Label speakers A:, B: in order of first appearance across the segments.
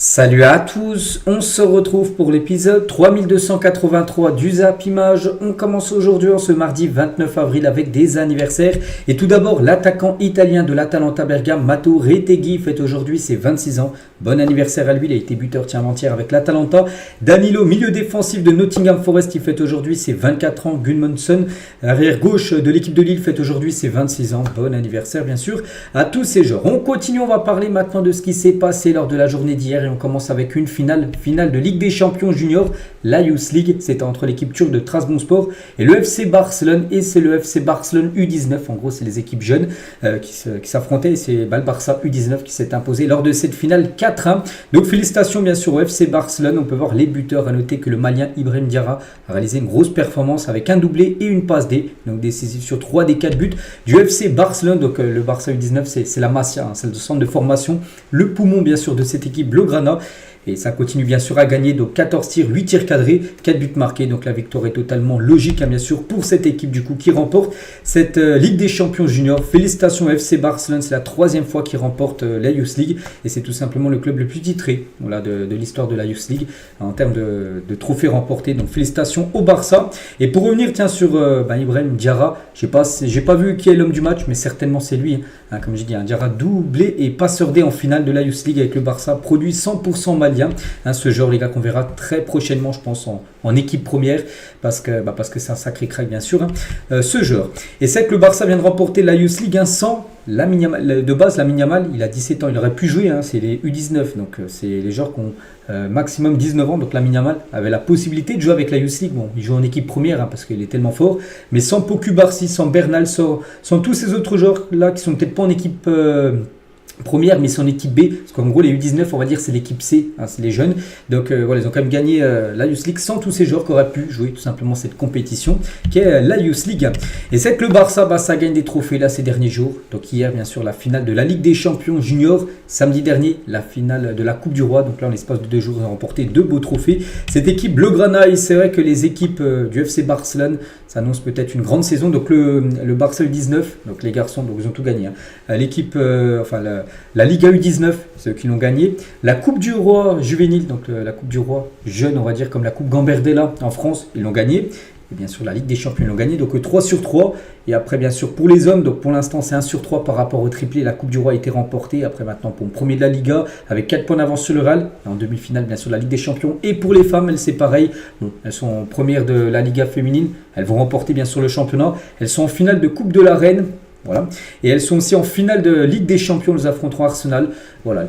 A: Salut à tous, on se retrouve pour l'épisode 3283 du Zap Image. On commence aujourd'hui en ce mardi 29 avril avec des anniversaires. Et tout d'abord, l'attaquant italien de l'Atalanta Bergame, Matteo Retegui, fête aujourd'hui ses 26 ans. Bon anniversaire à lui, il a été buteur avant-hier avec l'Atalanta. Danilo, milieu défensif de Nottingham Forest, il fête aujourd'hui ses 24 ans. Gudmundsson, arrière gauche de l'équipe de Lille, fête aujourd'hui ses 26 ans. Bon anniversaire bien sûr à tous ces joueurs. On continue, on va parler maintenant de ce qui s'est passé lors de la journée d'hier. Et on commence avec une finale de Ligue des Champions Juniors, la Youth League. C'était entre l'équipe turque de Trabzonspor et le FC Barcelone. Et c'est le FC Barcelone U19. En gros, c'est les équipes jeunes qui s'affrontaient. Et c'est le Barça U19 qui s'est imposé lors de cette finale 4-1. Donc félicitations bien sûr au FC Barcelone. On peut voir les buteurs. À noter que le Malien Ibrahim Diarra a réalisé une grosse performance avec un doublé et une passe D. Donc décisif sur 3 des 4 buts du FC Barcelone. Donc le Barça U19, c'est la Masia, hein, c'est le centre de formation, le poumon bien sûr de cette équipe blaugrana. Et ça continue bien sûr à gagner, donc 14 tirs, 8 tirs cadrés, 4 buts marqués. Donc la victoire est totalement logique, hein, bien sûr, pour cette équipe du coup qui remporte cette Ligue des Champions Juniors. Félicitations au FC Barcelone, c'est la 3e fois qu'il remporte la Youth League. Et c'est tout simplement le club le plus titré de l'histoire de la Youth League en termes de trophées remportés. Donc félicitations au Barça. Et pour revenir sur Ibrahim Diarra, j'ai pas vu qui est l'homme du match, mais certainement c'est lui. Hein, comme j'ai dit, un Diarra doublé et passeur D en finale de la Youth League avec le Barça, produit 100% malien. Hein, ce joueur, les gars, qu'on verra très prochainement, je pense, en équipe première, parce que c'est un sacré crack, bien sûr, hein, ce joueur. Et c'est que le Barça vient de remporter la Youth League, hein, sans Lamine Yamal. De base, Lamine Yamal, il a 17 ans, il aurait pu jouer, hein, c'est les U19, donc c'est les joueurs qui ont maximum 19 ans. Donc Lamine Yamal avait la possibilité de jouer avec la Youth League. Bon, il joue en équipe première, hein, parce qu'il est tellement fort, mais sans Poku Barsi, sans Bernal, sans tous ces autres joueurs là qui sont peut-être pas en équipe première, mais c'est en équipe B, parce qu'en gros les U19, on va dire, c'est l'équipe C, hein, c'est les jeunes. Donc voilà, ils ont quand même gagné la Youth League sans tous ces joueurs qui auraient pu jouer tout simplement cette compétition qui est la Youth League. Et c'est que le Barça, ça gagne des trophées là ces derniers jours. Donc hier, bien sûr, la finale de la Ligue des Champions Juniors, samedi dernier, la finale de la Coupe du Roi. Donc là, en l'espace de 2 jours, ils ont remporté 2 beaux trophées. Cette équipe blaugrana, et c'est vrai que les équipes du FC Barcelone, ça annonce peut-être une grande saison. Donc le Barça U19, donc les garçons, donc ils ont tout gagné, hein. L'équipe, la Liga U19, c'est eux qui l'ont gagné. La Coupe du Roi juvénile, donc la Coupe du Roi jeune, on va dire, comme la Coupe Gambardella en France, ils l'ont gagné. Et bien sûr, la Ligue des Champions, ils l'ont gagné. Donc 3 sur 3. Et après, bien sûr, pour les hommes, donc pour l'instant, c'est 1 sur 3 par rapport au triplé. La Coupe du Roi a été remportée. Après, maintenant, pour le premier de la Liga, avec 4 points d'avance sur le Real. Et en demi-finale, bien sûr, la Ligue des Champions. Et pour les femmes, c'est pareil. Bon, elles sont premières de la Liga féminine. Elles vont remporter, bien sûr, le championnat. Elles sont en finale de Coupe de la Reine. Voilà. Et elles sont aussi en finale de Ligue des Champions. Nous affronterons Arsenal. Voilà,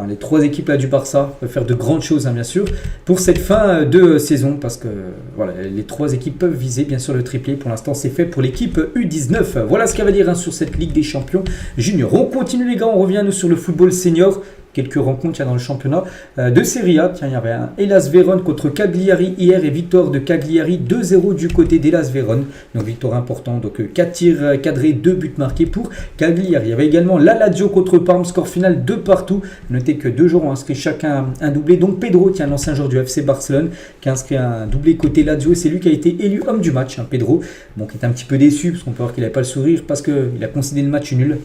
A: les 3 équipes là du Barça peuvent faire de grandes choses, hein, bien sûr, pour cette fin de saison, parce que voilà, les 3 équipes peuvent viser bien sûr le triplé. Pour l'instant, c'est fait pour l'équipe U19. Voilà ce qu'elle va dire, hein, sur cette Ligue des Champions Junior. On continue, les gars, on revient nous sur le football senior. Quelques rencontres dans le championnat de Serie A. Tiens, il y avait un Hellas Vérone contre Cagliari hier, et victoire de Cagliari 2-0 du côté d'Hellas Vérone. Donc victoire importante. Donc 4 tirs cadrés, 2 buts marqués pour Cagliari. Il y avait également la Lazio contre Parme, score final 2 partout. Notez que 2 joueurs ont inscrit chacun un doublé. Donc Pedro, tiens, l'ancien joueur du FC Barcelone, qui a inscrit un doublé côté Lazio. C'est lui qui a été élu homme du match, hein, Pedro. Bon, qui est un petit peu déçu, parce qu'on peut voir qu'il n'avait pas le sourire, parce qu'il a considéré le match nul.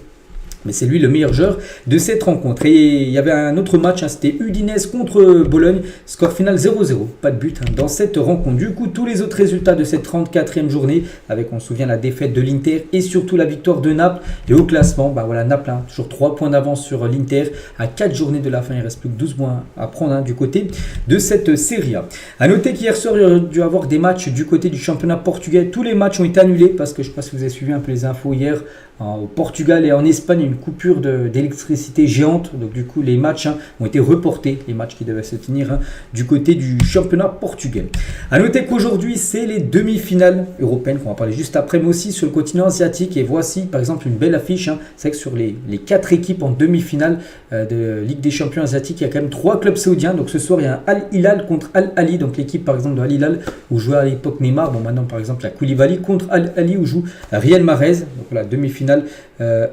A: Mais c'est lui le meilleur joueur de cette rencontre. Et il y avait un autre match, hein, c'était Udinese contre Bologne. Score final 0-0. Pas de but, hein, dans cette rencontre. Du coup, tous les autres résultats de cette 34e journée, avec, on se souvient, la défaite de l'Inter et surtout la victoire de Naples. Et au classement, Naples, hein, toujours 3 points d'avance sur l'Inter. À 4 journées de la fin, il reste plus que 12 points à prendre, hein, du côté de cette Serie A. A noter qu'hier soir, il y a dû avoir des matchs du côté du championnat portugais. Tous les matchs ont été annulés parce que je ne sais pas si vous avez suivi un peu les infos hier. Au Portugal et en Espagne, une coupure d'électricité géante. Donc du coup, les matchs, hein, ont été reportés. Les matchs qui devaient se tenir, hein, du côté du championnat portugais. A noter qu'aujourd'hui, c'est les demi-finales européennes qu'on va parler juste après, mais aussi sur le continent asiatique. Et voici, par exemple, une belle affiche. Hein. C'est vrai que sur les 4 équipes en demi-finale de Ligue des Champions asiatiques, il y a quand même 3 clubs saoudiens. Donc ce soir, il y a un Al Hilal contre Al Ahly. Donc l'équipe, par exemple, de Al Hilal, où jouait à l'époque Neymar. Bon, maintenant, par exemple, la Koulibaly contre Al Ahly, où joue Riyad Mahrez. Donc voilà, demi-finale.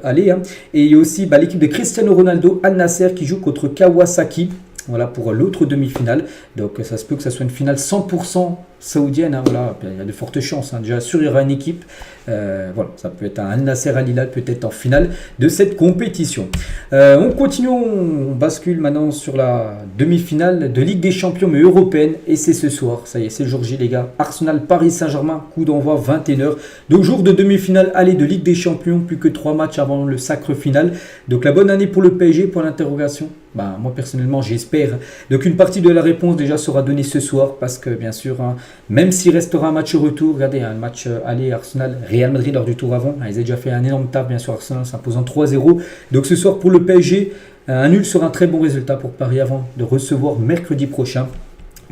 A: Allez, hein. Et il y a aussi l'équipe de Cristiano Ronaldo, Al Nasser, qui joue contre Kawasaki. Voilà pour l'autre demi-finale. Donc ça se peut que ça soit une finale 100% saoudienne, hein, voilà, il y a de fortes chances. Hein. Déjà sûr, il y aura une équipe. Voilà, ça peut être un Al Nasser Al Hilal peut-être en finale de cette compétition. On continue, on bascule maintenant sur la demi-finale de Ligue des Champions mais européenne et c'est ce soir. Ça y est, c'est le jour J les gars. Arsenal Paris Saint-Germain, coup d'envoi 21h. Donc jour de demi-finale, aller de Ligue des Champions, plus que 3 matchs avant le sacre final. Donc la bonne année pour le PSG, pour l'interrogation. Moi personnellement j'espère. Donc une partie de la réponse déjà sera donnée ce soir parce que bien sûr, hein, même s'il restera un match retour, regardez, un match aller Arsenal Real Madrid lors du tour avant, ils ont déjà fait un énorme taf bien sûr Arsenal s'imposant 3-0. Donc ce soir pour le PSG, un nul sera un très bon résultat pour Paris avant de recevoir mercredi prochain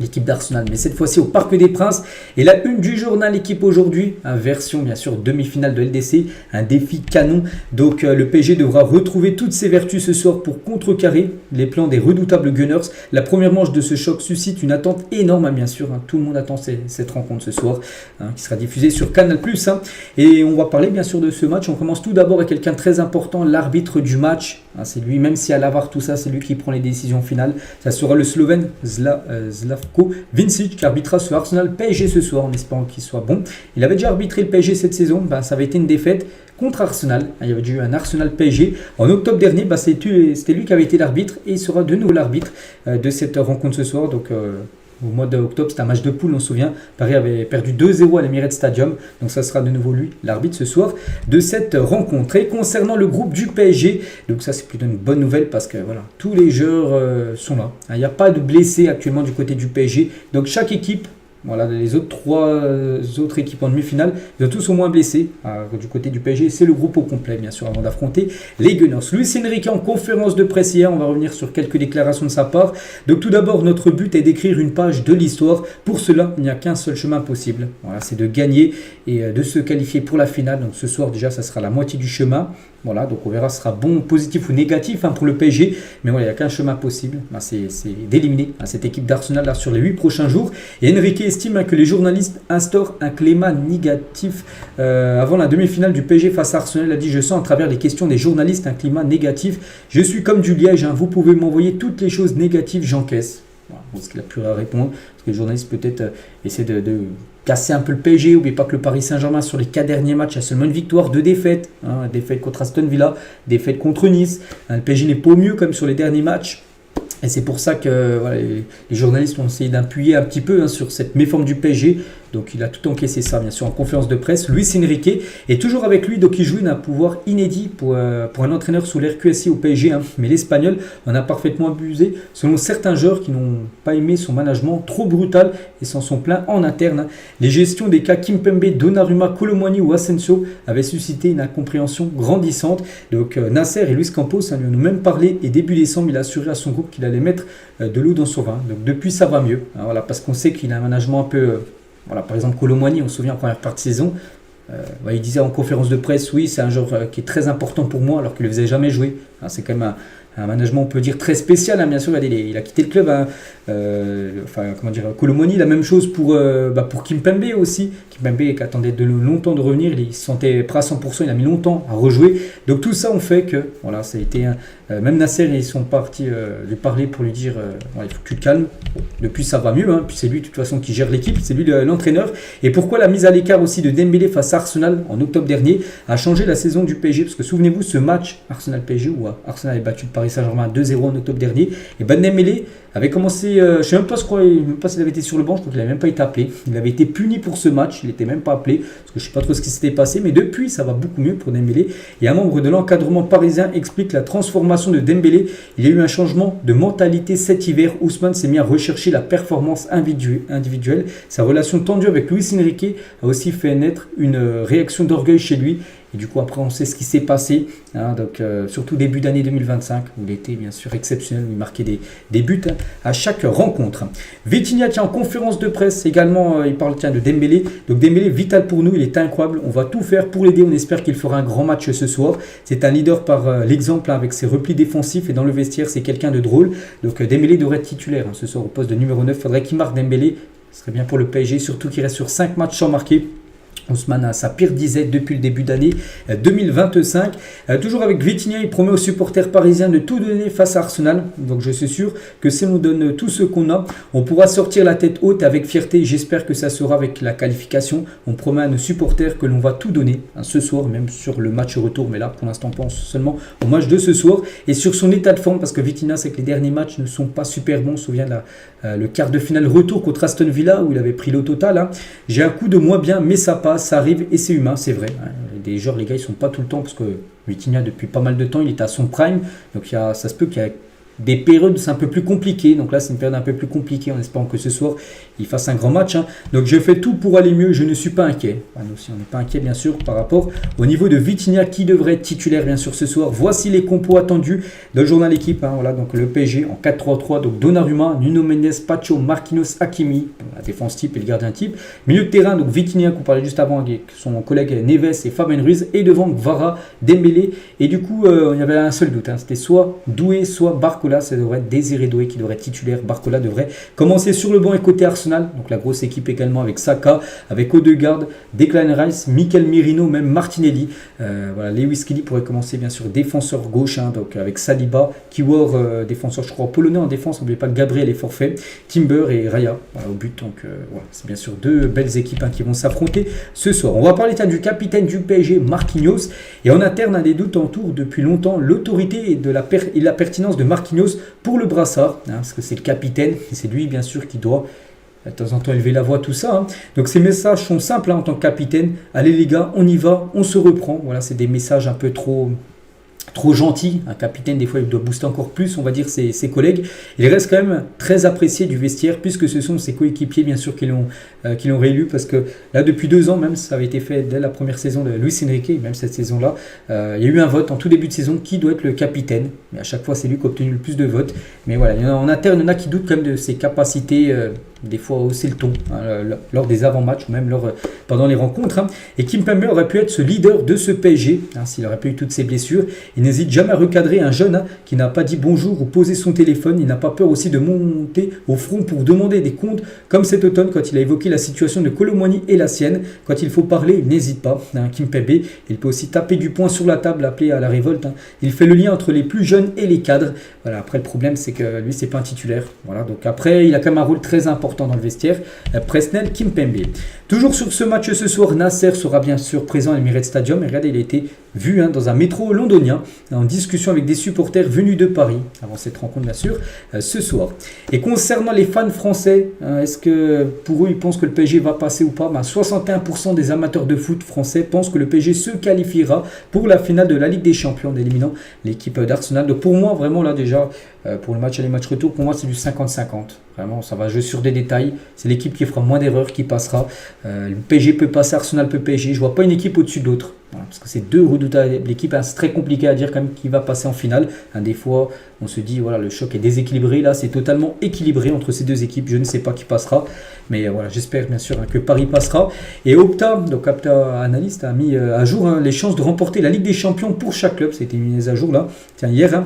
A: l'équipe d'Arsenal, mais cette fois-ci au Parc des Princes. Et la une du journal L'équipe aujourd'hui, version bien sûr demi-finale de LDC, un défi canon. Donc le PSG devra retrouver toutes ses vertus ce soir pour contrecarrer les plans des redoutables Gunners. La première manche de ce choc suscite une attente énorme, hein, bien sûr. Hein, tout le monde attend cette rencontre ce soir, hein, qui sera diffusée sur Canal+. Hein, et on va parler bien sûr de ce match. On commence tout d'abord avec quelqu'un de très important, l'arbitre du match. Hein, c'est lui, même si à l'avare tout ça, c'est lui qui prend les décisions finales. Ça sera le Slovène Slavko Vincic qui arbitrera ce Arsenal PSG ce soir en espérant qu'il soit bon. Il avait déjà arbitré le PSG cette saison, ça avait été une défaite contre Arsenal. Il y avait eu un Arsenal PSG en octobre dernier, c'était lui qui avait été l'arbitre et il sera de nouveau l'arbitre de cette rencontre ce soir. Donc au mois d'octobre, c'était un match de poule, on se souvient. Paris avait perdu 2-0 à l'Emirates Stadium. Donc ça sera de nouveau lui, l'arbitre ce soir de cette rencontre. Et concernant le groupe du PSG, donc ça c'est plutôt une bonne nouvelle parce que voilà, tous les joueurs sont là. Il n'y a pas de blessés actuellement du côté du PSG. Donc chaque équipe, voilà, les trois autres équipes en demi-finale, ils ont tous au moins blessé du côté du PSG. C'est le groupe au complet, bien sûr, avant d'affronter les Gunners. Luis Enrique en conférence de presse hier, on va revenir sur quelques déclarations de sa part. Donc tout d'abord, notre but est d'écrire une page de l'histoire. Pour cela, il n'y a qu'un seul chemin possible. Voilà, c'est de gagner et de se qualifier pour la finale. Donc ce soir, déjà, ça sera la moitié du chemin. Voilà, donc on verra, ce sera bon, positif ou négatif pour le PSG. Mais voilà, il n'y a qu'un chemin possible, c'est d'éliminer cette équipe d'Arsenal là, sur les 8 prochains jours. Et Enrique estime que les journalistes instaurent un climat négatif. Avant la demi-finale du PSG face à Arsenal, il a dit: je sens à travers les questions des journalistes un climat négatif. Je suis comme du liège, vous pouvez m'envoyer toutes les choses négatives, j'encaisse. Voilà, ce qu'il a pu répondre, parce que les journalistes peut-être essaient de casser un peu le PSG. N'oubliez pas que le Paris Saint-Germain sur les 4 derniers matchs a seulement une victoire, 2 défaites. Défaite contre Aston Villa, défaite contre Nice. Le PSG n'est pas au mieux comme sur les derniers matchs. Et c'est pour ça que voilà, les journalistes ont essayé d'appuyer un petit peu sur cette méforme du PSG. Donc il a tout encaissé ça, bien sûr, en conférence de presse. Luis Enrique est toujours avec lui, donc il joue d'un pouvoir inédit pour un entraîneur sous l'ère QSI au PSG. Mais l'Espagnol en a parfaitement abusé, selon certains joueurs qui n'ont pas aimé son management trop brutal et s'en sont plaints en interne. Les gestions des cas Kimpembe, Donnarumma, Kolo Muani ou Asensio avaient suscité une incompréhension grandissante. Donc Nasser et Luis Campos lui en ont même parlé et début décembre, il a assuré à son groupe qu'il allait mettre de l'eau dans son vin. Donc depuis, ça va mieux. Voilà, parce qu'on sait qu'il a un management un peu... Voilà, par exemple, Kolo Muani, on se souvient en première partie de saison, il disait en conférence de presse, oui, c'est un joueur qui est très important pour moi, alors qu'il ne le faisait jamais jouer. C'est quand même un management, on peut dire, très spécial. Bien sûr, il a quitté le club. Kolo Muani, la même chose pour Kimpembe aussi. Kimpembe qui attendait longtemps de revenir, il se sentait prêt à 100%, il a mis longtemps à rejouer. Donc tout ça, on fait que, voilà, ça a été... même Nasser, ils sont partis lui parler pour lui dire il faut que tu te calmes. Depuis, ça va mieux. Puis c'est lui, de toute façon, qui gère l'équipe, c'est lui l'entraîneur. Et pourquoi la mise à l'écart aussi de Dembélé face à Arsenal en octobre dernier a changé la saison du PSG? Parce que souvenez-vous, ce match Arsenal-PSG où Arsenal a battu le Paris Saint-Germain 2-0 en octobre dernier, et Dembélé avait commencé, je ne sais même pas, s'il avait été sur le banc, je crois qu'il n'avait même pas été appelé. Il avait été puni pour ce match, il n'était même pas appelé, parce que je ne sais pas trop ce qui s'était passé, mais depuis, ça va beaucoup mieux pour Dembélé. Et un membre de l'encadrement parisien explique la transformation de Dembélé. Il y a eu un changement de mentalité cet hiver. Ousmane s'est mis à rechercher la performance individuelle. Sa relation tendue avec Luis Enrique a aussi fait naître une réaction d'orgueil chez lui. Et du coup, après, on sait ce qui s'est passé, surtout début d'année 2025, où il était bien sûr exceptionnel, où il marquait des buts à chaque rencontre. Vitinha tient en conférence de presse également, il parle de Dembélé. Donc Dembélé, vital pour nous, il est incroyable, on va tout faire pour l'aider, on espère qu'il fera un grand match ce soir. C'est un leader par l'exemple avec ses replis défensifs et dans le vestiaire, c'est quelqu'un de drôle. Donc Dembélé devrait être titulaire ce soir au poste de numéro 9, il faudrait qu'il marque Dembélé, ce serait bien pour le PSG, surtout qu'il reste sur 5 matchs sans marquer. Ousmane a sa pire disette depuis le début d'année 2025. Toujours avec Vitinha, il promet aux supporters parisiens de tout donner face à Arsenal. Donc je suis sûr que si on nous donne tout ce qu'on a, on pourra sortir la tête haute avec fierté. J'espère que ça sera avec la qualification. On promet à nos supporters que l'on va tout donner ce soir, même sur le match retour. Mais là, pour l'instant, on pense seulement au match de ce soir. Et sur son état de forme, parce que Vitinha, c'est que les derniers matchs ne sont pas super bons. On se souvient de le quart de finale retour contre Aston Villa, où il avait pris l'eau totale. Hein. J'ai un coup de moins bien, mais ça passe. Ça arrive et c'est humain, c'est vrai. Des joueurs, les gars, ils sont pas tout le temps parce que Vitinha, depuis pas mal de temps, il est à son prime. Donc ça se peut qu'il y a des périodes, c'est un peu plus compliqué. Donc là, c'est une période un peu plus compliquée en espérant que ce soir, il fasse un grand match. Hein. Donc je fais tout pour aller mieux. Je ne suis pas inquiet. Nous aussi, on n'est pas inquiet, bien sûr, par rapport au niveau de Vitinha qui devrait être titulaire, bien sûr, ce soir. Voici les compos attendus dans le journal équipe. Hein. Voilà, donc le PSG en 4-3-3. Donc Donnarumma, Nuno Mendes, Pacho, Marquinhos, Hakimi, la défense type et le gardien type. Milieu de terrain, donc Vitinha, qu'on parlait juste avant, avec son collègue Neves et Fabien Ruiz. Et devant Kvara, Dembélé. Et du coup, il y avait un seul doute. Hein. C'était soit Doué, soit Barcola. Ça devrait être Désiré Doué qui devrait être titulaire. Barcola devrait commencer sur le banc et côté Arsenal. Donc la grosse équipe également avec Saka, avec Odegaard, Declan Rice, Mikel Merino, même Martinelli. Voilà, Lewis Kelly pourrait commencer bien sûr défenseur gauche. Hein, donc avec Saliba, Kiwor, défenseur je crois polonais en défense. N'oubliez pas que Gabriel est forfait. Timber et Raya voilà, au but. Donc voilà, c'est bien sûr deux belles équipes hein, qui vont s'affronter ce soir. On va parler du capitaine du PSG, Marquinhos. Et en interne, un des doutes entoure depuis longtemps l'autorité et la pertinence de Marquinhos pour le brassard, hein, parce que c'est le capitaine, et c'est lui bien sûr qui doit de temps en temps élever la voix, tout ça. Hein. Donc ces messages sont simples hein, en tant que capitaine. Allez les gars, on y va, on se reprend. Voilà, c'est des messages un peu trop gentil, un capitaine des fois il doit booster encore plus on va dire ses collègues, il reste quand même très apprécié du vestiaire puisque ce sont ses coéquipiers bien sûr qui l'ont réélu parce que là depuis 2 ans même ça avait été fait dès la première saison de Luis Enrique, même cette saison là il y a eu un vote en tout début de saison qui doit être le capitaine, mais à chaque fois c'est lui qui a obtenu le plus de votes, mais voilà il y en a, en interne il y en a qui doutent quand même de ses capacités des fois hausser le ton hein, lors des avant-matchs ou même pendant les rencontres hein. Et Kimpembe aurait pu être ce leader de ce PSG hein, s'il n'aurait pas eu toutes ses blessures. Il n'hésite jamais à recadrer un jeune hein, qui n'a pas dit bonjour ou posé son téléphone. Il n'a pas peur aussi de monter au front pour demander des comptes comme cet automne quand il a évoqué la situation de Kolo Muani et la sienne. Quand il faut parler, il n'hésite pas hein, Kimpembe. Il peut aussi taper du poing sur la table, appeler à la révolte hein. Il fait le lien entre les plus jeunes et les cadres. Voilà, après le problème c'est que lui c'est pas un titulaire. Voilà, donc après il a quand même un rôle très important dans le vestiaire, Presnel Kimpembe. Toujours sur ce match ce soir, Nasser sera bien sûr présent à l'Emirates Stadium. Et regardez, il a été vu hein, dans un métro londonien en discussion avec des supporters venus de Paris avant cette rencontre bien sûr ce soir. Et concernant les fans français, est-ce que pour eux ils pensent que le PSG va passer ou pas? 61% des amateurs de foot français pensent que le PSG se qualifiera pour la finale de la Ligue des Champions en éliminant l'équipe d'Arsenal. Donc pour moi vraiment là déjà pour le match aller match retour, pour moi c'est du 50-50. Vraiment ça va jouer sur des détails. C'est l'équipe qui fera moins d'erreurs qui passera. Le PSG peut passer, Arsenal peut PSG. Je vois pas une équipe au-dessus de l'autre. Voilà, parce que c'est deux redoutables l'équipe, hein, c'est très compliqué à dire quand même qui va passer en finale. Hein, des fois, on se dit voilà le choc est déséquilibré. Là, c'est totalement équilibré entre ces deux équipes. Je ne sais pas qui passera, mais voilà, j'espère bien sûr hein, que Paris passera. Et Opta, donc Opta Analyst a mis à jour hein, les chances de remporter la Ligue des Champions pour chaque club. Ça a été mis à jour là, tiens hier. Hein.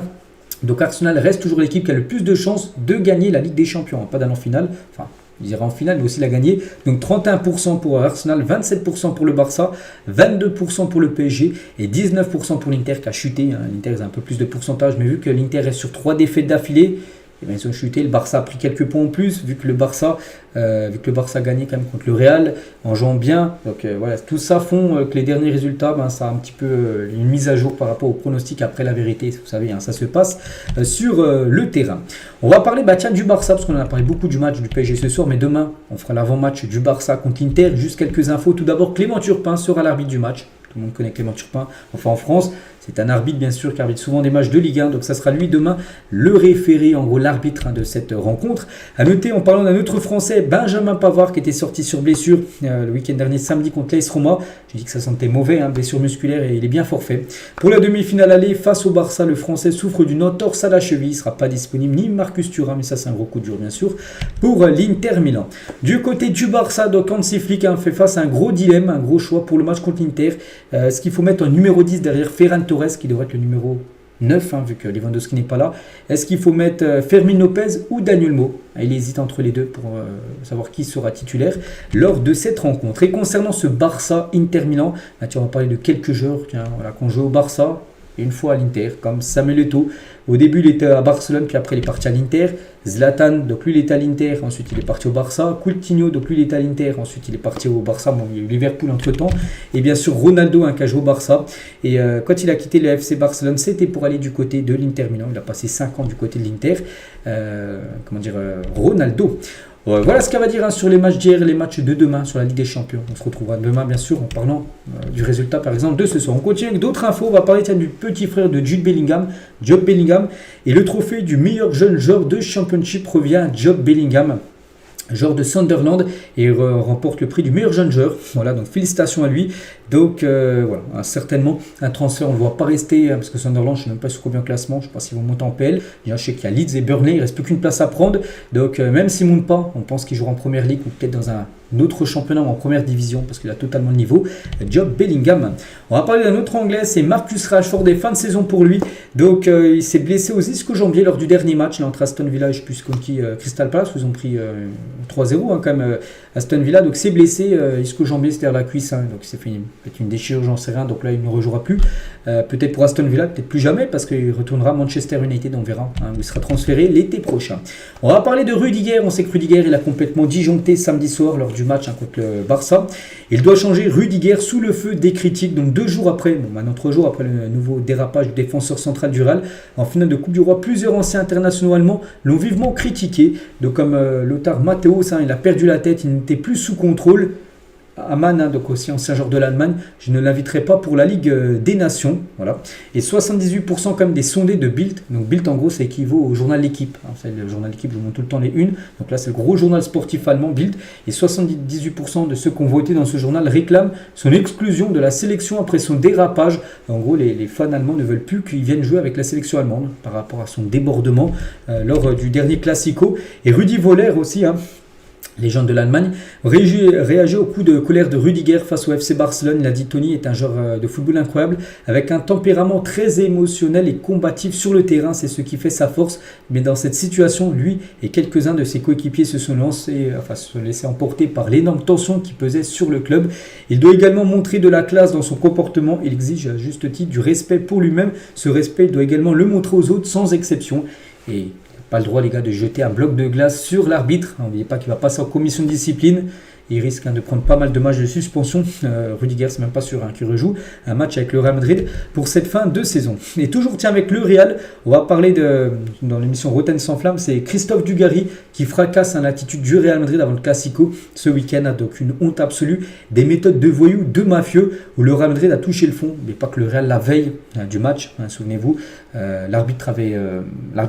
A: Donc Arsenal reste toujours l'équipe qui a le plus de chances de gagner la Ligue des Champions, hein, pas d'aller en finale. Enfin. Il ira en finale, mais aussi la gagner. Donc 31% pour Arsenal, 27% pour le Barça, 22% pour le PSG et 19% pour l'Inter qui a chuté. Hein. L'Inter a un peu plus de pourcentage, mais vu que l'Inter est sur 3 défaites d'affilée, eh bien, ils ont chuté. Le Barça a pris quelques points en plus, vu que le Barça a gagné quand même contre le Real en jouant bien. Donc voilà, tout ça font que les derniers résultats, ça a un petit peu une mise à jour par rapport au pronostic après la vérité. Vous savez, hein, ça se passe sur le terrain. On va parler du Barça, parce qu'on en a parlé beaucoup du match du PSG ce soir, mais demain, on fera l'avant-match du Barça contre l'Inter. Juste quelques infos. Tout d'abord, Clément Turpin sera l'arbitre du match. Tout le monde connaît Clément Turpin, enfin en France. C'est un arbitre bien sûr qui arbitre souvent des matchs de Ligue 1, donc ça sera lui demain le référé, en gros l'arbitre de cette rencontre. A noter en parlant d'un autre Français, Benjamin Pavard qui était sorti sur blessure le week-end dernier samedi contre l'AS Roma. J'ai dit que ça sentait mauvais, hein, blessure musculaire et il est bien forfait. Pour la demi-finale aller face au Barça, le Français souffre d'une entorse à la cheville, il ne sera pas disponible ni Marcus Thuram, mais ça c'est un gros coup dur bien sûr pour l'Inter Milan. Du côté du Barça, donc Hansi Flick fait face à un gros dilemme, un gros choix pour le match contre l'Inter. Est-ce qu'il faut mettre un numéro 10 derrière Ferran Torres qui devrait être le numéro neuf, vu que Lewandowski n'est pas là. Est-ce qu'il faut mettre Fermin Lopez ou Dani Olmo? Il hésite entre les deux pour savoir qui sera titulaire lors de cette rencontre. Et concernant ce Barça-Inter Milan, on va parler de quelques joueurs qu'on joue au Barça, une fois à l'Inter, comme Samuel Eto'o. Au début, il était à Barcelone, puis après, il est parti à l'Inter. Zlatan, donc lui, il était à l'Inter, ensuite, il est parti au Barça. Coutinho, donc lui, il était à l'Inter, ensuite, il est parti au Barça. Bon, il y a eu Liverpool entre-temps. Et bien sûr, Ronaldo, qui a joué au Barça. Et quand il a quitté le FC Barcelone, c'était pour aller du côté de l'Inter Milan. Il a passé 5 ans du côté de l'Inter. Ronaldo. Voilà ce qu'on va dire sur les matchs d'hier et les matchs de demain sur la Ligue des Champions. On se retrouvera demain, bien sûr, en parlant du résultat, par exemple, de ce soir. On continue avec d'autres infos. On va parler du petit frère de Jude Bellingham, Job Bellingham. Et le trophée du meilleur jeune joueur de Championship revient à Job Bellingham, joueur de Sunderland, et remporte le prix du meilleur jeune joueur. Voilà, donc félicitations à lui. Donc voilà, certainement un transfert, on ne le voit pas rester, parce que Sunderland, je ne sais même pas sur combien de classement, je ne sais pas s'ils vont monter en PL. Je sais qu'il y a Leeds et Burnley, il ne reste plus qu'une place à prendre. Donc même s'ils ne montent pas, on pense qu'ils joueront en première ligue ou peut-être dans un autre championnat ou en première division, parce qu'il a totalement le niveau. Job Bellingham. On va parler d'un autre anglais, c'est Marcus Rashford, et fin de saison pour lui. Donc il s'est blessé aux ischio-jambiers lors du dernier match là, entre Aston Villa et je ne sais plus contre qui, Crystal Palace, où ils ont pris 3-0 quand même Aston Villa. Donc c'est blessé, ischio-jambier, c'est-à-dire la cuisse, donc c'est fini. Peut-être une déchirure, j'en sais rien, donc là il ne rejouera plus. Peut-être pour Aston Villa, peut-être plus jamais, parce qu'il retournera à Manchester United, on verra, où il sera transféré l'été prochain. On va parler de Rudiger. On sait que Rudiger, il a complètement disjoncté samedi soir lors du match contre le Barça. Il doit changer. Rudiger sous le feu des critiques, donc 2 jours après, maintenant 3 jours après le nouveau dérapage du défenseur central du Real en finale de Coupe du Roi. Plusieurs anciens internationaux allemands l'ont vivement critiqué, donc comme Lothar Matthäus, il a perdu la tête, il n'était plus sous contrôle. Aman, donc aussi ancien joueur de l'Allemagne, je ne l'inviterai pas pour la Ligue des Nations. Voilà. Et 78% comme des sondés de Bild. Donc Bild, en gros, ça équivaut au journal L'Équipe. C'est le journal L'Équipe, je vous montre tout le temps les unes. Donc là, c'est le gros journal sportif allemand, Bild. Et 78% de ceux qui ont voté dans ce journal réclament son exclusion de la sélection après son dérapage. En gros, les fans allemands ne veulent plus qu'il vienne jouer avec la sélection allemande par rapport à son débordement lors du dernier Classico. Et Rudi Völler aussi, légende de l'Allemagne, réagit au coup de colère de Rudiger face au FC Barcelone. Il a dit: Tony est un joueur de football incroyable, avec un tempérament très émotionnel et combatif sur le terrain, c'est ce qui fait sa force. Mais dans cette situation, lui et quelques-uns de ses coéquipiers se sont laissés emporter par l'énorme tension qui pesait sur le club. Il doit également montrer de la classe dans son comportement. Il exige à juste titre du respect pour lui-même. Ce respect, il doit également le montrer aux autres sans exception. Et pas le droit, les gars, de jeter un bloc de glace sur l'arbitre. N'oubliez pas qu'il va passer en commission de discipline. Il risque de prendre pas mal de matchs de suspension. Rudiger, c'est même pas sûr qu'il rejoue un match avec le Real Madrid pour cette fin de saison. Et toujours avec le Real, on va parler dans l'émission Rotten sans flamme, c'est Christophe Dugarry qui fracasse l'attitude du Real Madrid avant le Classico ce week-end. Donc une honte absolue, des méthodes de voyous, de mafieux, où le Real Madrid a touché le fond, mais pas que le Real la veille du match. Souvenez-vous, l'arbitre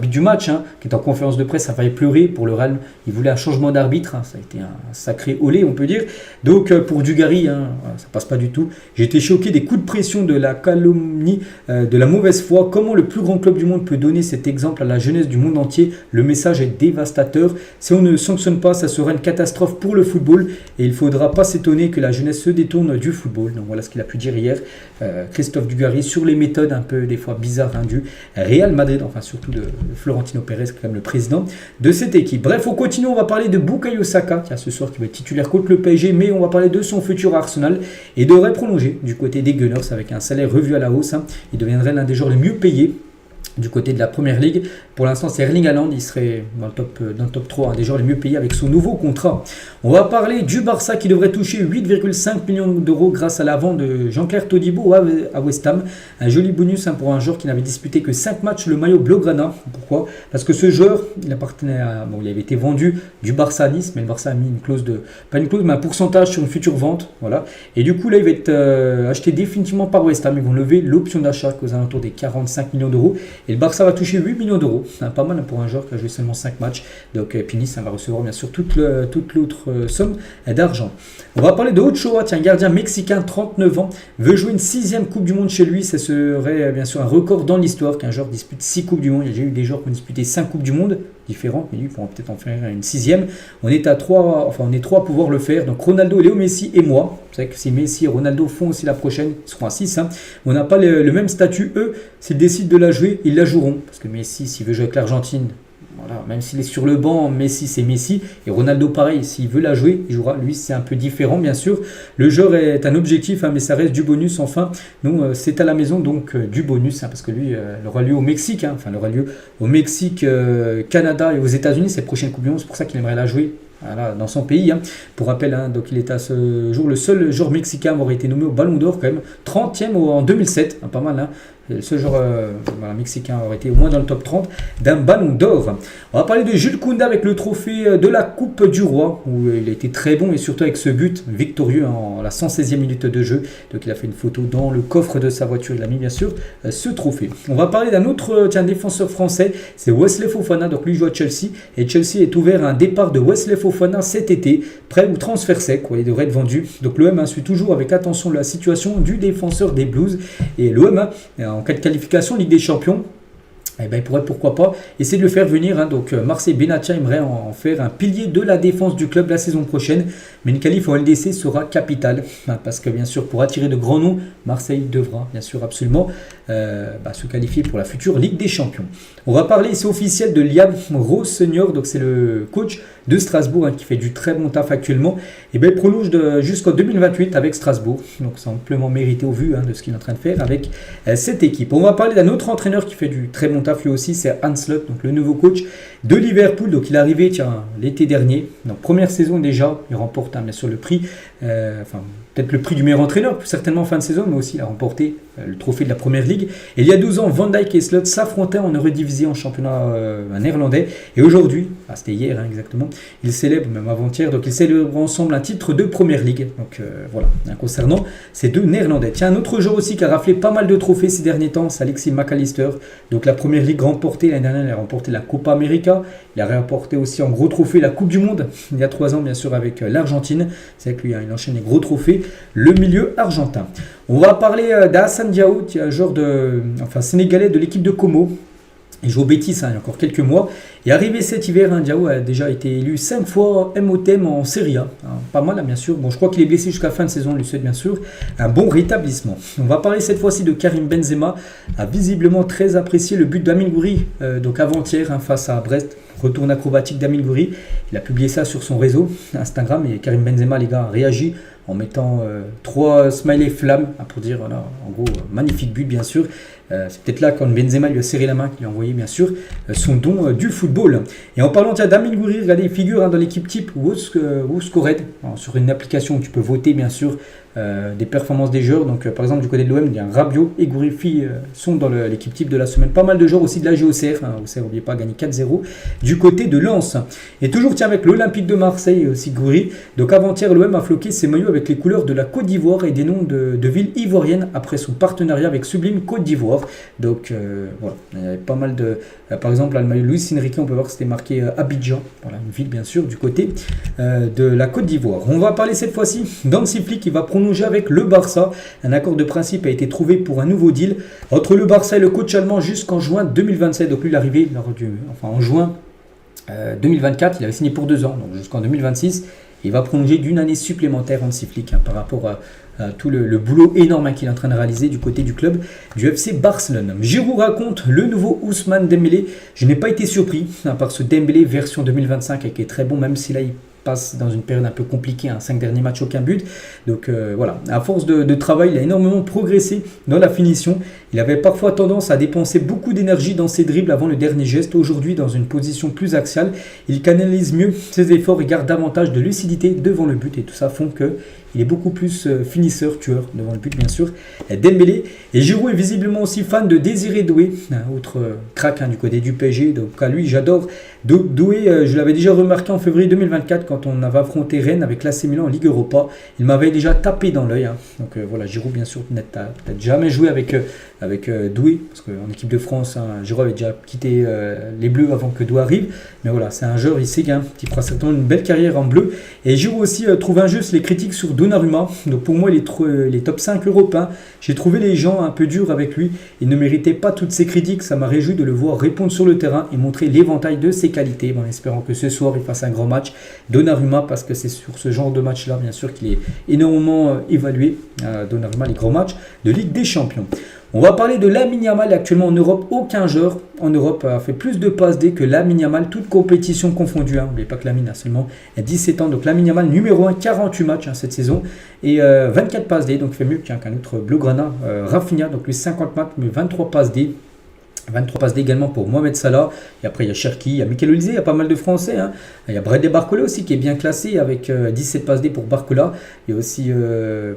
A: du match, qui est en conférence de presse, a failli pleurer pour le Real. Il voulait un changement d'arbitre. Ça a été un sacré olé, on peut dire. Donc pour Dugarry, ça passe pas du tout. J'ai été choqué des coups de pression, de la calomnie, de la mauvaise foi. Comment le plus grand club du monde peut donner cet exemple à la jeunesse du monde entier? Le message est dévastateur. Si on ne sanctionne pas, ça sera une catastrophe pour le football, et il ne faudra pas s'étonner que la jeunesse se détourne du football. Donc voilà ce qu'il a pu dire hier Christophe Dugarry sur les méthodes un peu des fois bizarres du Real Madrid, enfin surtout de Florentino Pérez, qui est quand même le président de cette équipe. Bref, on continue, on va parler de Bukayo Saka, qui a ce soir qui va être titulaire contre le PSG, mais on va parler de son futur à Arsenal, et devrait prolonger du côté des Gunners avec un salaire revu à la hausse. Il deviendrait l'un des joueurs les mieux payés du côté de la Première Ligue. Pour l'instant, c'est Erling Haaland, il serait dans le top 3 des joueurs les mieux payés avec son nouveau contrat. On va parler du Barça qui devrait toucher 8,5 millions d'euros grâce à la vente de Jean-Claire Todibo à West Ham. Un joli bonus pour un joueur qui n'avait disputé que 5 matchs le maillot Blaugrana. Pourquoi? Parce que ce joueur, il avait été vendu du Barça à Nice, mais le Barça a mis une clause pas une clause, mais un pourcentage sur une future vente. Voilà. Et du coup, là, il va être acheté définitivement par West Ham. Ils vont lever l'option d'achat aux alentours des 45 millions d'euros. Et le Barça va toucher 8 millions d'euros. Pas mal pour un joueur qui a joué seulement 5 matchs. Donc Nice va recevoir bien sûr toute l'autre somme d'argent. On va parler de Ochoa, un gardien mexicain, 39 ans, veut jouer une 6e Coupe du Monde chez lui. Ça serait bien sûr un record dans l'histoire qu'un joueur dispute 6 Coupes du Monde. Il y a déjà eu des joueurs qui ont disputé 5 Coupes du Monde. différentes, mais lui, il pourra peut-être en faire une sixième. On est trois à pouvoir le faire. Donc Ronaldo, Léo Messi et moi. Vous savez que si Messi et Ronaldo font aussi la prochaine, ils seront à 6. Hein. On n'a pas le même statut. Eux, s'ils décident de la jouer, ils la joueront. Parce que Messi, s'il veut jouer avec l'Argentine, voilà, même s'il est sur le banc, Messi c'est Messi. Et Ronaldo pareil, s'il veut la jouer, il jouera. Lui c'est un peu différent bien sûr. Le jeu est un objectif, hein, mais ça reste du bonus. Enfin, nous c'est à la maison donc du bonus, hein, parce que lui il aura lieu au Mexique. Hein, enfin, il aura lieu au Mexique, Canada et aux États-Unis cette prochaine Coupe du Monde. C'est pour ça qu'il aimerait la jouer. Voilà, dans son pays. Hein. Pour rappel, hein, donc il est à ce jour le seul joueur mexicain à avoir été nommé au Ballon d'Or, quand même 30e en 2007, hein, pas mal. Hein. Le seul joueur mexicain aurait été au moins dans le top 30 d'un Ballon d'Or. On va parler de Jules Koundé avec le trophée de la Coupe du Roi, où il a été très bon et surtout avec ce but victorieux en la 116e minute de jeu. Donc il a fait une photo dans le coffre de sa voiture. Il a mis bien sûr ce trophée. On va parler d'un autre défenseur français, c'est Wesley Fofana. Donc lui joue à Chelsea et Chelsea est ouvert à un départ de Wesley Fofana cet été, prêt ou transfert sec. Il devrait être vendu. Donc l'OM suit toujours avec attention la situation du défenseur des Blues et l'OM en cas de qualification Ligue des Champions, eh ben, il pourrait pourquoi pas essayer de le faire venir. Hein. Donc Marseille Benatia aimerait en faire un pilier de la défense du club la saison prochaine. Mais une qualif en LDC sera capitale. Hein, parce que bien sûr pour attirer de grands noms, Marseille devra bien sûr absolument se qualifier pour la future Ligue des Champions. On va parler, c'est officiel, de Liam Rossenior. Donc c'est le coach de Strasbourg, hein, qui fait du très bon taf actuellement. Et bien il prolonge jusqu'en 2028 avec Strasbourg. Donc c'est amplement mérité au vu, hein, de ce qu'il est en train de faire avec cette équipe. On va parler d'un autre entraîneur qui fait du très bon taf lui aussi, c'est Arne Slot, donc le nouveau coach de Liverpool. Donc il est arrivé l'été dernier, donc première saison déjà, il remporte bien sûr le prix, peut-être le prix du meilleur entraîneur, certainement en fin de saison, mais aussi il a remporté le trophée de la Première Ligue. Et il y a 12 ans, Van Dijk et Slot s'affrontaient en Eredivisie en championnat néerlandais. Et aujourd'hui, c'était hier exactement, ils célèbrent, même avant-hier, donc ils célèbrent ensemble un titre de Première Ligue. Donc voilà, concernant ces deux Néerlandais. Tiens, un autre joueur aussi qui a raflé pas mal de trophées ces derniers temps, c'est Alexis McAllister. Donc la Première Ligue remportée l'année dernière, il a remporté la Copa América. Il a remporté aussi en gros trophée la Coupe du Monde, il y a 3 ans bien sûr avec l'Argentine. C'est vrai que lui, il enchaîne les gros trophées, le milieu argentin. On va parler d'Hassane Diao, qui est un joueur sénégalais de l'équipe de Como. Il joue au Betis il y a encore quelques mois. Et arrivé cet hiver, Diao a déjà été élu 5 fois MOTM en Serie A. Pas mal, bien sûr. Bon, je crois qu'il est blessé jusqu'à la fin de saison. On lui souhaite bien sûr un bon rétablissement. On va parler cette fois-ci de Karim Benzema. A visiblement très apprécié le but d'Amine Gouiri, donc avant-hier, face à Brest. Retour acrobatique d'Amine Gouiri. Il a publié ça sur son réseau Instagram. Et Karim Benzema, les gars, a réagi en mettant 3 smileys flammes pour dire, voilà, en gros, magnifique but bien sûr. C'est peut-être là quand Benzema lui a serré la main qu'il a envoyé bien sûr son don du football. Et en parlant d'Amine Gouiri, regardez, il figure dans l'équipe type WhoScored, sur une application où tu peux voter bien sûr des performances des joueurs. Donc par exemple du côté de l'OM, il y a Rabiot et Gouiri sont dans l'équipe type de la semaine. Pas mal de joueurs aussi de la GOCR. OCR, n'oubliez pas, gagné 4-0 du côté de Lens. Et toujours tiens avec l'Olympique de Marseille et aussi Gouiri. Donc avant-hier, l'OM a floqué ses maillots avec les couleurs de la Côte d'Ivoire et des noms de villes ivoiriennes après son partenariat avec Sublime Côte d'Ivoire. Donc voilà, il y avait pas mal de... par exemple, le maillot Luis Enrique, on peut voir que c'était marqué Abidjan, voilà, une ville bien sûr du côté de la Côte d'Ivoire. On va parler cette fois-ci d'Hansi Flick qui va prolonger avec le Barça. Un accord de principe a été trouvé pour un nouveau deal entre le Barça et le coach allemand jusqu'en juin 2027. Donc lui, l'arrivée, en juin 2024, il avait signé pour 2 ans, donc jusqu'en 2026. Il va prolonger d'une année supplémentaire Hansi Flick par rapport à tout le boulot énorme qu'il est en train de réaliser du côté du club du FC Barcelone. Giroud raconte le nouveau Ousmane Dembélé. Je n'ai pas été surpris par ce Dembélé version 2025 qui est très bon, même si là il passe dans une période un peu compliquée, 5 derniers matchs, aucun but. Donc voilà, à force de travail, il a énormément progressé dans la finition. Il avait parfois tendance à dépenser beaucoup d'énergie dans ses dribbles avant le dernier geste. Aujourd'hui, dans une position plus axiale, il canalise mieux ses efforts et garde davantage de lucidité devant le but. Et tout ça font qu'il est beaucoup plus finisseur, tueur devant le but bien sûr. Dembélé. Et Giroud est visiblement aussi fan de Désiré Doué, autre crack du côté du PSG. Donc à lui, j'adore Doué. Je l'avais déjà remarqué en février 2024 quand on avait affronté Rennes avec l'AC Milan en Ligue Europa. Il m'avait déjà tapé dans l'œil. Donc voilà, Giroud bien sûr n'a peut-être jamais joué avec Doué, parce qu'en équipe de France, Giroud avait déjà quitté les Bleus avant que Doué arrive. Mais voilà, c'est un joueur, il sait qui fera certainement une belle carrière en bleu. Et Giroud aussi trouve injuste les critiques sur Doué Donnarumma. Donc pour moi, les top 5 européens. J'ai trouvé les gens un peu durs avec lui. Il ne méritait pas toutes ces critiques. Ça m'a réjoui de le voir répondre sur le terrain et montrer l'éventail de ses qualités, en espérant que ce soir il fasse un grand match. Donnarumma, parce que c'est sur ce genre de match-là, bien sûr, qu'il est énormément évalué. Donnarumma, les grands matchs de Ligue des Champions. On va parler de Lamine Yamal. Actuellement en Europe, aucun joueur en Europe a fait plus de passes D que Lamine Yamal, toute compétition confondue. N'oubliez pas que Lamine a seulement 17 ans. Donc Lamine Yamal, numéro 1, 48 matchs cette saison et 24 passes D. Donc il fait mieux qu'un autre Blaugrana, Rafinha. Donc lui 50 matchs, mais 23 passes D. 23 passes D également pour Mohamed Salah. Et après, il y a Cherki, il y a Mikel Olise, il y a pas mal de Français. Il y a Bradley Barcola aussi qui est bien classé avec 17 passes D pour Barcola. Il y a aussi,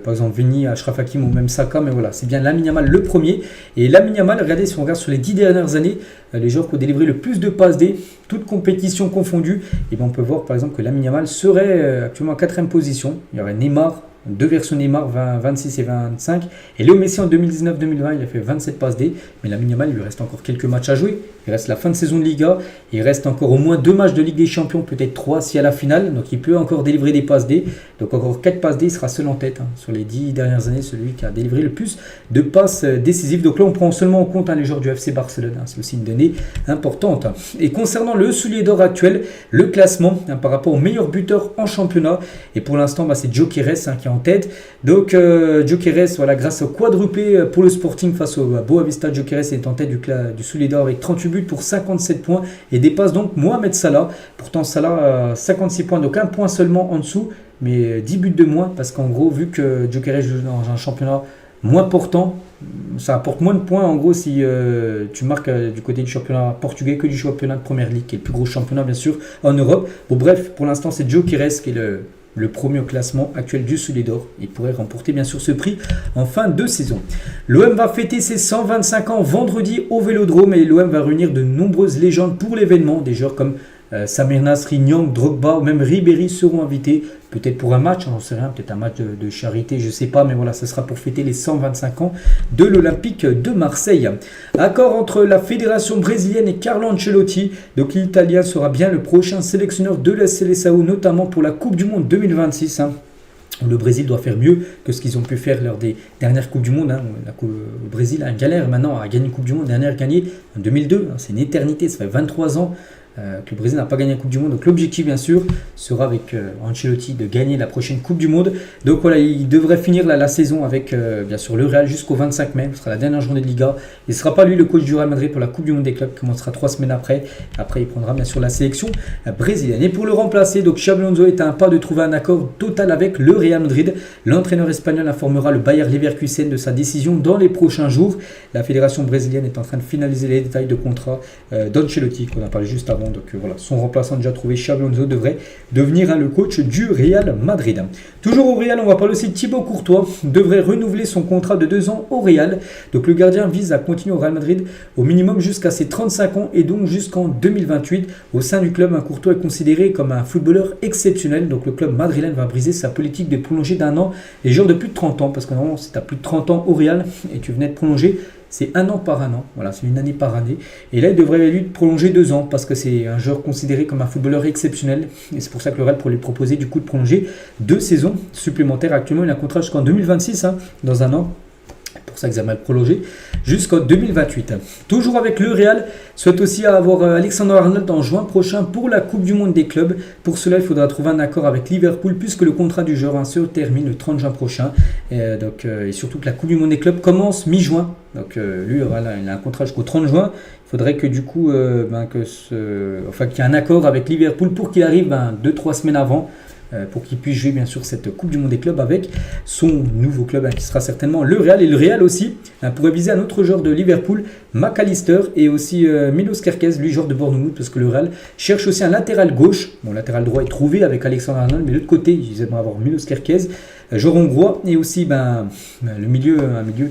A: par exemple, Vini, Achraf Hakimi ou même Saka. Mais voilà, c'est bien Lamine Yamal le premier. Et Lamine Yamal, regardez, si on regarde sur les 10 dernières années, les joueurs qui ont délivré le plus de passes D, toutes compétitions confondues, et bien on peut voir par exemple que Lamine Yamal serait actuellement en 4e position. Il y aurait Neymar, deux versions Neymar, 26 et 25. Et Léo Messi en 2019-2020, il a fait 27 passes D. Mais Lamine Yamal, il lui reste encore quelques matchs à jouer. Il reste la fin de saison de Liga. Il reste encore au moins 2 matchs de Ligue des Champions, peut-être 3 si à la finale. Donc il peut encore délivrer des passes D. Donc encore 4 passes D, il sera seul en tête. Sur les 10 dernières années, celui qui a délivré le plus de passes décisives. Donc là, on prend seulement en compte les joueurs du FC Barcelone. C'est aussi une donnée importante. Et concernant le soulier d'or actuel, le classement par rapport aux meilleurs buteurs en championnat. Et pour l'instant, c'est Gyökeres qui est en tête. Donc Gyökeres, voilà, grâce au quadruplé pour le Sporting face au Boavista, Gyökeres est en tête du soulier d'or avec 38 buts pour 57 points et dépasse donc Mohamed Salah. Pourtant Salah 56 points, donc un point seulement en dessous, mais 10 buts de moins parce qu'en gros, vu que Gyökeres joue dans un championnat moins portant, ça apporte moins de points en gros si tu marques du côté du championnat portugais que du championnat de Première Ligue, qui est le plus gros championnat bien sûr en Europe. Bon bref, pour l'instant c'est Gyökeres qui est le premier au classement actuel du soulier d'or. Il pourrait remporter bien sûr ce prix en fin de saison. L'OM va fêter ses 125 ans vendredi au Vélodrome et l'OM va réunir de nombreuses légendes pour l'événement. Des joueurs comme Samir Nasri, Nyang, Drogba ou même Ribéry seront invités. Peut-être pour un match, j'en sais rien, peut-être un match de charité, je ne sais pas, mais voilà, ce sera pour fêter les 125 ans de l'Olympique de Marseille. Accord entre la fédération brésilienne et Carlo Ancelotti, donc l'Italien sera bien le prochain sélectionneur de la Seleção, notamment pour la Coupe du Monde 2026. Le Brésil doit faire mieux que ce qu'ils ont pu faire lors des dernières Coupes du Monde. Le Brésil a une galère maintenant à gagner une Coupe du Monde. Dernière gagnée en 2002, c'est une éternité, ça fait 23 ans. Que le Brésil n'a pas gagné la Coupe du Monde. Donc l'objectif bien sûr sera avec Ancelotti de gagner la prochaine Coupe du Monde. Donc voilà, il devrait finir la saison avec bien sûr le Real jusqu'au 25 mai. Ce sera la dernière journée de Liga. Il ne sera pas lui le coach du Real Madrid pour la Coupe du Monde des clubs qui commencera 3 semaines après. Après il prendra bien sûr la sélection brésilienne. Et pour le remplacer, donc Xabi Alonso est à un pas de trouver un accord total avec le Real Madrid. L'entraîneur espagnol informera le Bayer Leverkusen de sa décision dans les prochains jours. La fédération brésilienne est en train de finaliser les détails de contrat d'Ancelotti qu'on a parlé juste avant. Donc voilà, son remplaçant déjà trouvé, Xabi Alonso devrait devenir le coach du Real Madrid. Toujours au Real, on va parler aussi de Thibaut Courtois, devrait renouveler son contrat de 2 ans au Real. Donc le gardien vise à continuer au Real Madrid au minimum jusqu'à ses 35 ans et donc jusqu'en 2028. Au sein du club, Courtois est considéré comme un footballeur exceptionnel. Donc le club madrilène va briser sa politique de prolonger d'1 an les joueurs de plus de 30 ans. Parce que normalement, si tu as plus de 30 ans au Real et tu venais de prolonger, c'est 1 an par 1 an, voilà, c'est une année par année. Et là, il devrait lui prolonger 2 ans parce que c'est un joueur considéré comme un footballeur exceptionnel. Et c'est pour ça que le Real pourrait lui proposer du coup de prolonger 2 saisons supplémentaires. Actuellement, il a un contrat jusqu'en 2026, dans 1 an. Pour ça qu'ils aiment mal prolonger jusqu'en 2028. Toujours avec le Real, souhaite aussi avoir Alexander Arnold en juin prochain pour la Coupe du Monde des clubs. Pour cela, il faudra trouver un accord avec Liverpool puisque le contrat du joueur se termine le 30 juin prochain. Et surtout que la Coupe du Monde des clubs commence mi-juin. Donc lui, il a un contrat jusqu'au 30 juin. Il faudrait que du coup, qu'il y ait un accord avec Liverpool pour qu'il arrive 2-3 semaines avant. Pour qu'il puisse jouer bien sûr cette Coupe du Monde des clubs avec son nouveau club qui sera certainement le Real. Et le Real aussi pourrait viser un autre joueur de Liverpool, McAllister, et aussi Milos Kerkez, lui joueur de Bournemouth, parce que le Real cherche aussi un latéral gauche. Bon, latéral droit est trouvé avec Alexander Arnold, mais de l'autre côté ils aimeraient avoir Milos Kerkez, joueur hongrois, et aussi un milieu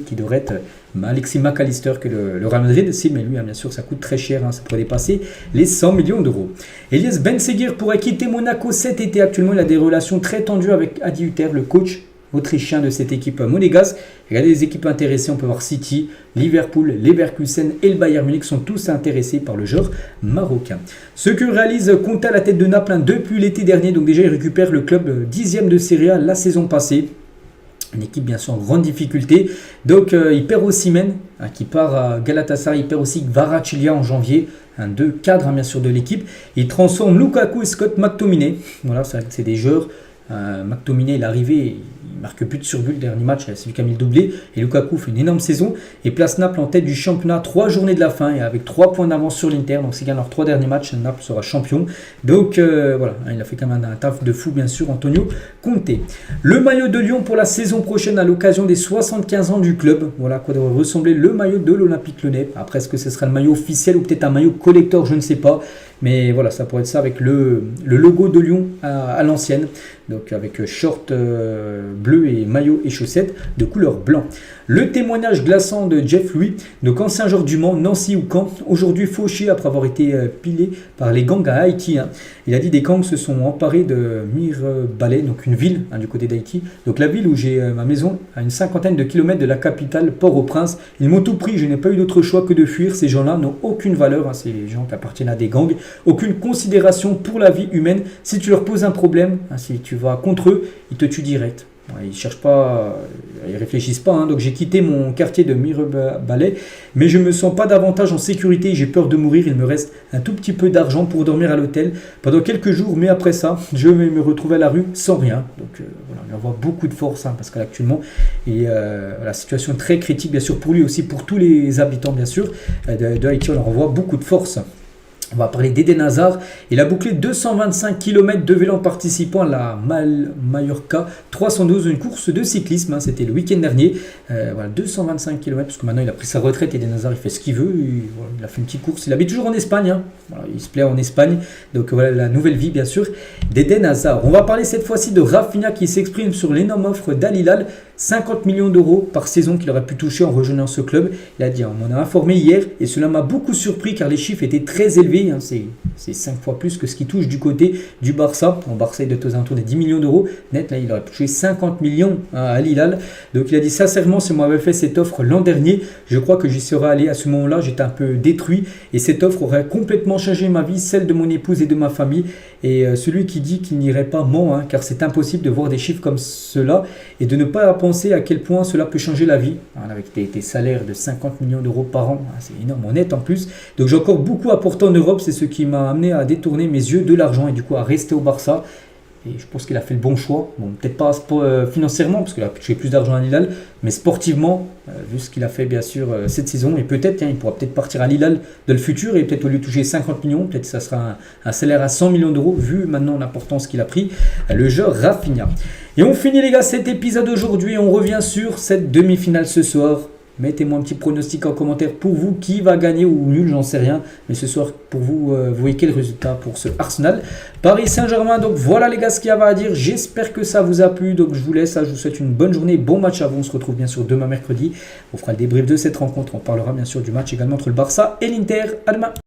A: qui devrait être Alexis McAllister que le Real Madrid, mais lui bien sûr ça coûte très cher, ça pourrait dépasser les 100 millions d'euros. Elias Benseguir pourrait quitter Monaco cet été. Actuellement il a des relations très tendues avec Adi Hutter, le coach autrichien de cette équipe monégasque. Regardez les équipes intéressées, on peut voir City, Liverpool, Leverkusen et le Bayern Munich sont tous intéressés par le joueur marocain. Ce que réalise Conte à la tête de Naples depuis l'été dernier, donc déjà il récupère le club 10e de Serie A la saison passée. Une équipe bien sûr en grande difficulté. Donc il perd Osimhen qui part à Galatasaray. Il perd aussi Kvaratskhelia en janvier. Deux cadres bien sûr de l'équipe. Il transforme Lukaku et Scott McTominay. Voilà, c'est des joueurs. McTominay il est arrivé, il marque plus de surbuts le dernier match, c'est lui qui a mis le doublé. Et Lukaku fait une énorme saison et place Naples en tête du championnat 3 journées de la fin et avec 3 points d'avance sur l'Inter. Donc s'ils gagnent leurs 3 derniers matchs, Naples sera champion. Donc voilà, il a fait quand même un taf de fou bien sûr, Antonio Conte. Le maillot de Lyon pour la saison prochaine à l'occasion des 75 ans du club. Voilà quoi devrait ressembler le maillot de l'Olympique Lyonnais. Après, est-ce que ce sera le maillot officiel ou peut-être un maillot collector, je ne sais pas. Mais voilà, ça pourrait être ça avec le logo de Lyon à l'ancienne. Donc avec short bleu et maillot et chaussettes de couleur blanc. Le témoignage glaçant de Jeff Louis, donc ancien joueur du Mans, Nancy ou Caen, aujourd'hui fauché après avoir été pilé par les gangs à Haïti. Il a dit des gangs se sont emparés de Mirebalais, donc une ville du côté d'Haïti. Donc la ville où j'ai ma maison, à une 50aine de kilomètres de la capitale, Port-au-Prince. Ils m'ont tout pris, je n'ai pas eu d'autre choix que de fuir. Ces gens-là n'ont aucune valeur, ces gens qui appartiennent à des gangs, aucune considération pour la vie humaine. Si tu leur poses un problème, si tu vas contre eux, ils te tuent direct. Ils cherchent pas, ils réfléchissent pas. Donc j'ai quitté mon quartier de Mirebalais, mais je me sens pas davantage en sécurité. J'ai peur de mourir. Il me reste un tout petit peu d'argent pour dormir à l'hôtel pendant quelques jours, mais après ça, je vais me retrouver à la rue sans rien. Donc voilà, on envoie beaucoup de force parce qu'actuellement, la situation est très critique, bien sûr pour lui aussi, pour tous les habitants, bien sûr de Haïti. On leur envoie beaucoup de force. On va parler d'Eden Hazard. Il a bouclé 225 km de vélo en participant à la Mallorca 312, une course de cyclisme. C'était le week-end dernier. Voilà, 225 km, parce que maintenant il a pris sa retraite. Eden Hazard, il fait ce qu'il veut. Il a fait une petite course. Il habite toujours en Espagne. Voilà, il se plaît en Espagne. Donc voilà la nouvelle vie, bien sûr, d'Eden Hazard. On va parler cette fois-ci de Rafinha qui s'exprime sur l'énorme offre d'Al Hilal. 50 millions d'euros par saison qu'il aurait pu toucher en rejoignant ce club. Il a dit, on m'en a informé hier et cela m'a beaucoup surpris car les chiffres étaient très élevés. C'est 5 fois plus que ce qui touche du côté du Barça. En Barça, il est aux alentours des 10 millions d'euros. Net, là, il aurait touché 50 millions à Al Hilal. Donc il a dit, sincèrement, si on m'avait fait cette offre l'an dernier, je crois que j'y serais allé à ce moment-là. J'étais un peu détruit et cette offre aurait complètement changé ma vie, celle de mon épouse et de ma famille. Et celui qui dit qu'il n'irait pas ment, car c'est impossible de voir des chiffres comme cela et de ne pas penser à quel point cela peut changer la vie. Avec des salaires de 50 millions d'euros par an, c'est énorme, en net en plus. Donc j'ai encore beaucoup à porter en Europe, c'est ce qui m'a amené à détourner mes yeux de l'argent et du coup à rester au Barça. Et je pense qu'il a fait le bon choix. Bon, peut-être pas financièrement, parce qu'il a touché plus d'argent à Hilal, mais sportivement, vu ce qu'il a fait bien sûr cette saison, et peut-être, il pourra peut-être partir à Hilal de le futur, et peut-être au lieu de toucher 50 millions, peut-être que ça sera un salaire à 100 millions d'euros, vu maintenant l'importance qu'il a pris, le joueur Rafinha. Et on finit les gars cet épisode aujourd'hui, on revient sur cette demi-finale ce soir. Mettez-moi un petit pronostic en commentaire pour vous, qui va gagner ou nul, j'en sais rien. Mais ce soir, pour vous, vous voyez quel résultat pour ce Arsenal Paris Saint-Germain. Donc voilà les gars ce qu'il y avait à dire. J'espère que ça vous a plu. Donc je vous laisse, je vous souhaite une bonne journée, bon match à vous. On se retrouve bien sûr demain mercredi. On fera le débrief de cette rencontre. On parlera bien sûr du match également entre le Barça et l'Inter. À demain.